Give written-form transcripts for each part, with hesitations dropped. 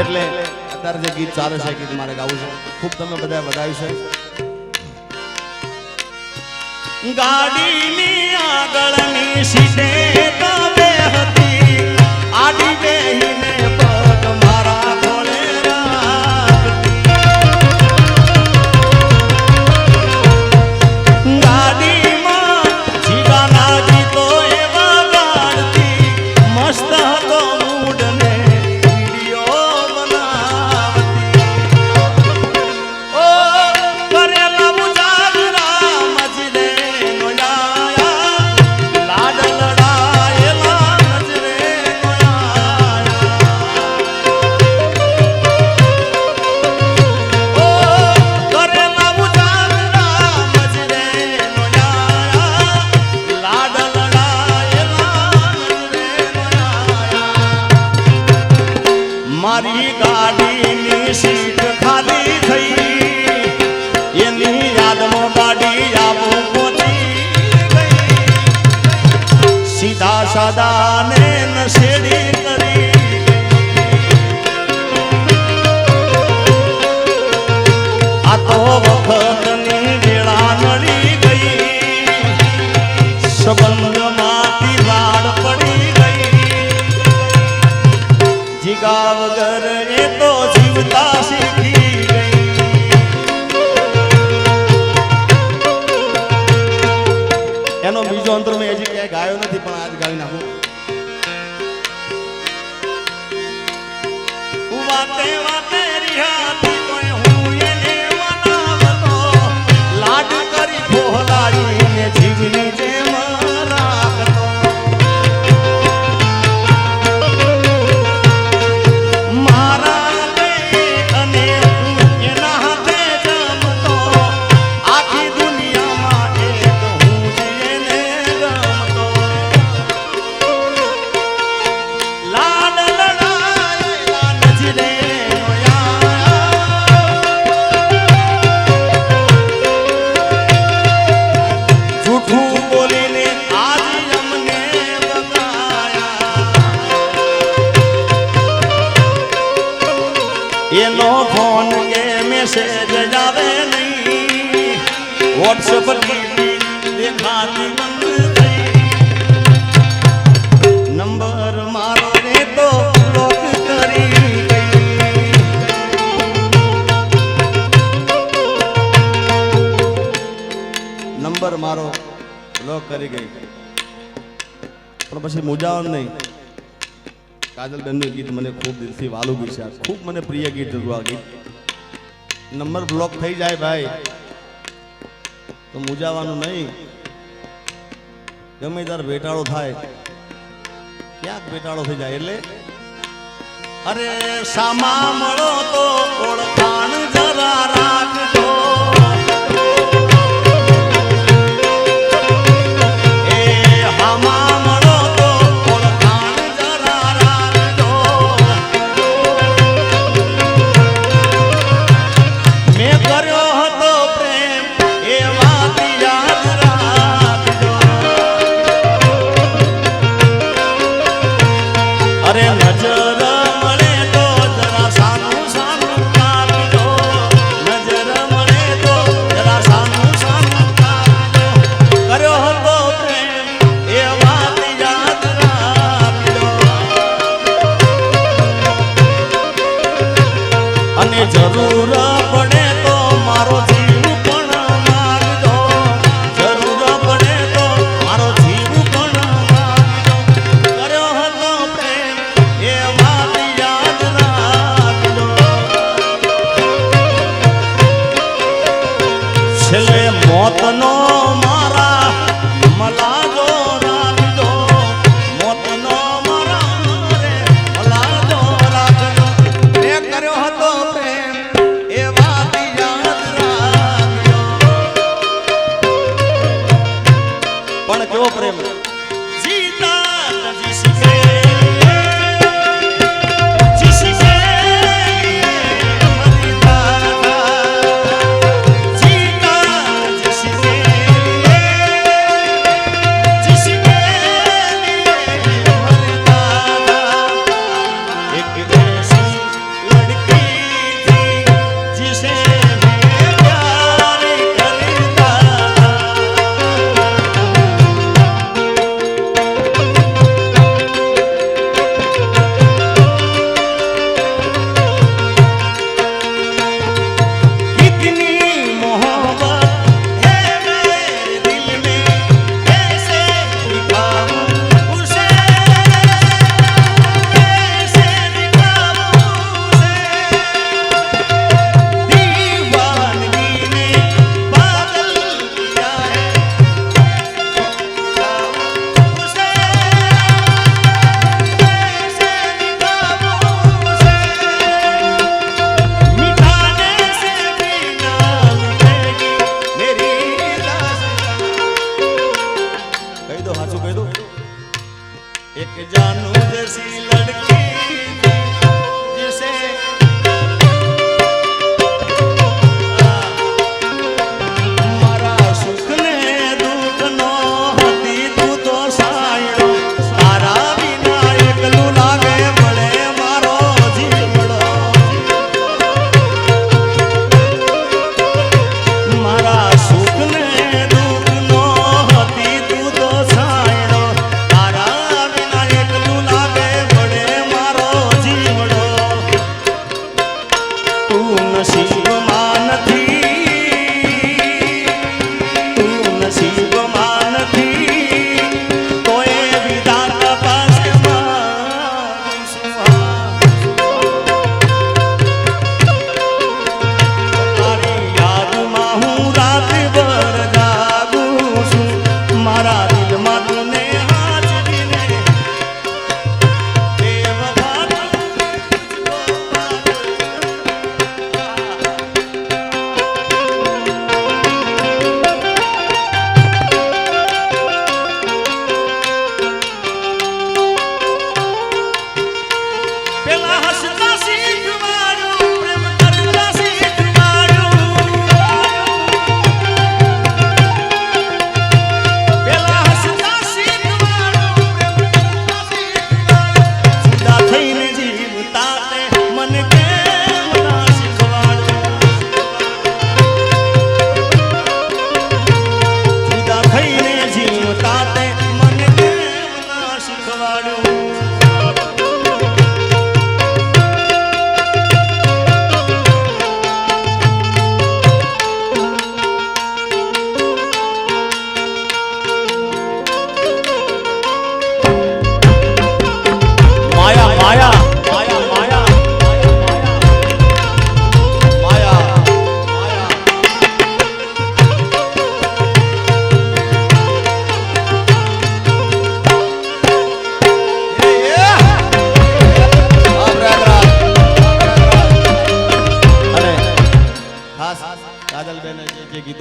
એટલે અત્યારે જે ગીત ચાલે છે ગીત મારે ગાવું છે ખૂબ તમે બધા વધાવ્યું છે ગાડીની આગળની સીટે તો બે હતી આડી બેહીને પગ મારા ખોળે રાખતી ગાડીમાં જીવાના ગીતો એવા ગાડતી મસ્ત હતો મૂડ ને વિડિયો બનાવતી ઓ કરેલા મુજાગરા મજરે નોયા લાડ લડાયેલા નજરે નોયા ઓ કરેલા મુજાગરા મજરે નોયા લાડ લડાયેલા નજરે નોયા મારી ગાડીની સીટ ખાલી થઈ એની યાદમાં ગાડી આવું પહોંચી ગઈ સીધા સાદા ને નશેડી કરી આ તો વખતની વેળા નડી ગઈ સંબંધમાંથી વાડ પડી ગઈ જીગા વગર એ તો જીવતા શીખી ગઈ એનો બીજો અંતર મેં હજી ક્યાંય ગાયો નથી પણ આજ ગાવી નાખું વાતે વાતે રિહાતી કોઈ હું એને મનાવતો લાડ કરી ભોલાડીને જીવની જેમ રાખતો મારા હાથે અને હું એના હાથે જમતો આખી દુનિયામાં એક હું જ એને ગમતો લાડ લડાયેલા નજરે જૂઠું બોલીને આજ અમને બતાયા એનો ફોન કે મેસેજ આવે નહીં વોટ્સએપ દેખાતી બંધ થઈ નંબર મારો ને તો બ્લોક કરી ગઈ નંબર મારો બ્લોક કરી ગઈ પણ પછી મુજાવન નહીં કાજલબેનનું ગીત મને ખૂબ દિલથી વાલું ગીત છે ખૂબ મને પ્રિય ગીત હતું આ ગીત નંબર બ્લોક થઈ જાય ભાઈ તો મુજાવાનું નહીં ગમે ત્યારે બેટાળો થાય ક્યાંક બેટાળો થઈ જાય એટલે અરે સામા મળો તો ઓળખાણ જરા રાખજો એ હામા મળો તો ઓળખાણ જરા રાખજો મેં કર્યો હતો પ્રેમ એ વાત યાદ રાખજો અરે નજર મળે તો જરા સાનું સાનું કાપજો નજર મળે તો જરા સાનું સાનું કાપજો કર્યો હતો પ્રેમ એ વાત યાદ રાખજો અને જરૂર પડે તો મારો જીવ પણ માગજો જરૂર પડે તો મારો જીવ પણ માગજો કર્યો હતો પ્રેમ એ વાત યાદ રાખજો છેલ્લે મોતનો મારા મલાજો રાખજો મોતનો મારા રે મલાજો રાખજો મેં કર્યો હતો પ્રેમ એ વાત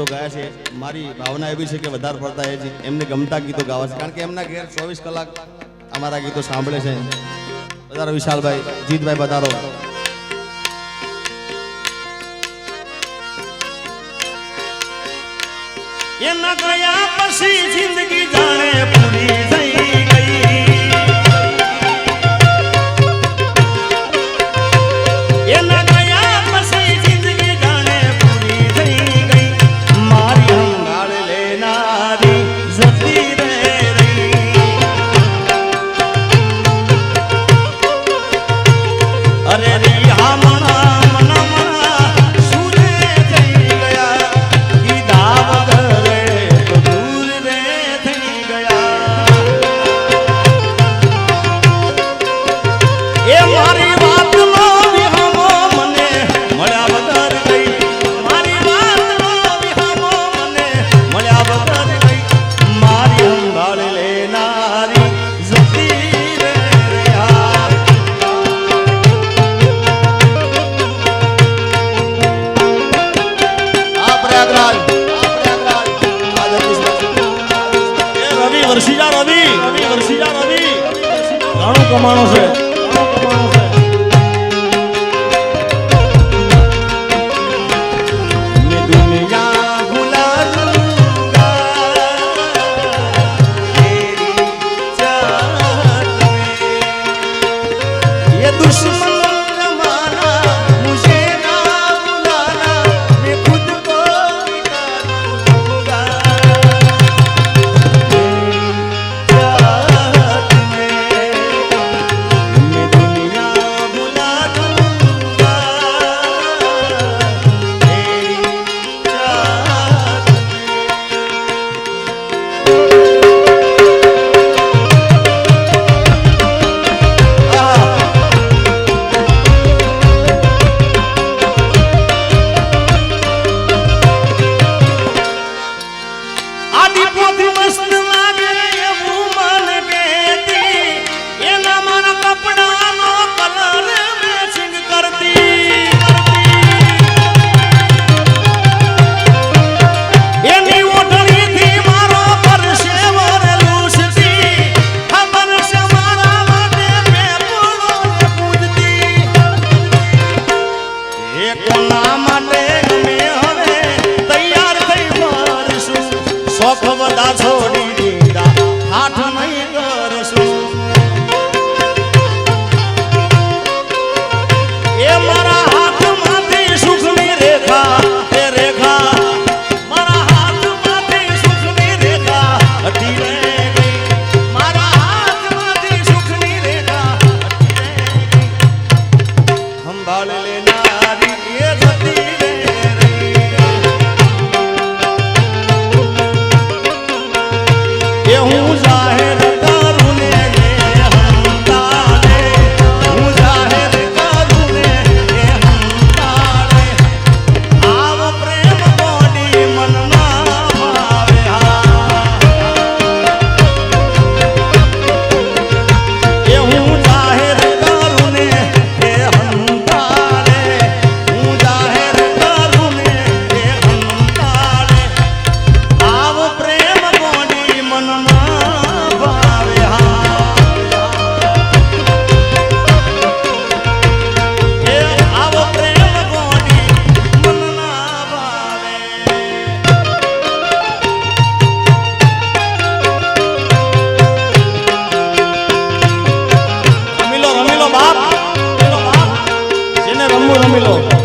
ગીતો ગાયા છે મારી ભાવના એવી છે કે વધારે પડતા એ એમને ગમતા ગીતો ગાવા છે કારણ કે એમના ઘેર 24 કલાક અમારા ગીતો સાંભળે છે વધારો વિશાલભાઈ જીતભાઈ વધારો એના ગયા પછી જિંદગી જાણે પૂરી થઈ ગઈ એના ગયા પછી જિંદગી જાણે પૂરી થઈ ગઈ મારી હંગાળ લેનારી જતી રે રહી અરે રે હામણા મના મના સુરે થઈ ગયા કીધા વગર કમાણો છે મેં દુનિયા ભૂલા દૂંગા તેરી ચાહત में ये दुश्मन जमाना मुझे ना बुलाना मैं खुद को निकालूंगा શોખ બધા છોડી દીધા હાથ નહીં કરશું એ મારા હાથમાંથી સુખની રેખા એ રેખા મારા હાથમાંથી સુખની રેખા હતી રે ગઈ મારા હાથમાંથી સુખની રેખા હતી રે ગઈ સંભાળ લેનારી એ જતી રે હું જાહેર કરું ને હંતાડે હું જાહેર કરું ને હંતાડે આવ પ્રેમ બોડી મનમાં ભાવે એ હું જાહેર કરું ને હંતાડે હું જાહેર કરું ને હંતાડે આવ પ્રેમ બોડી મનમાં રમી લો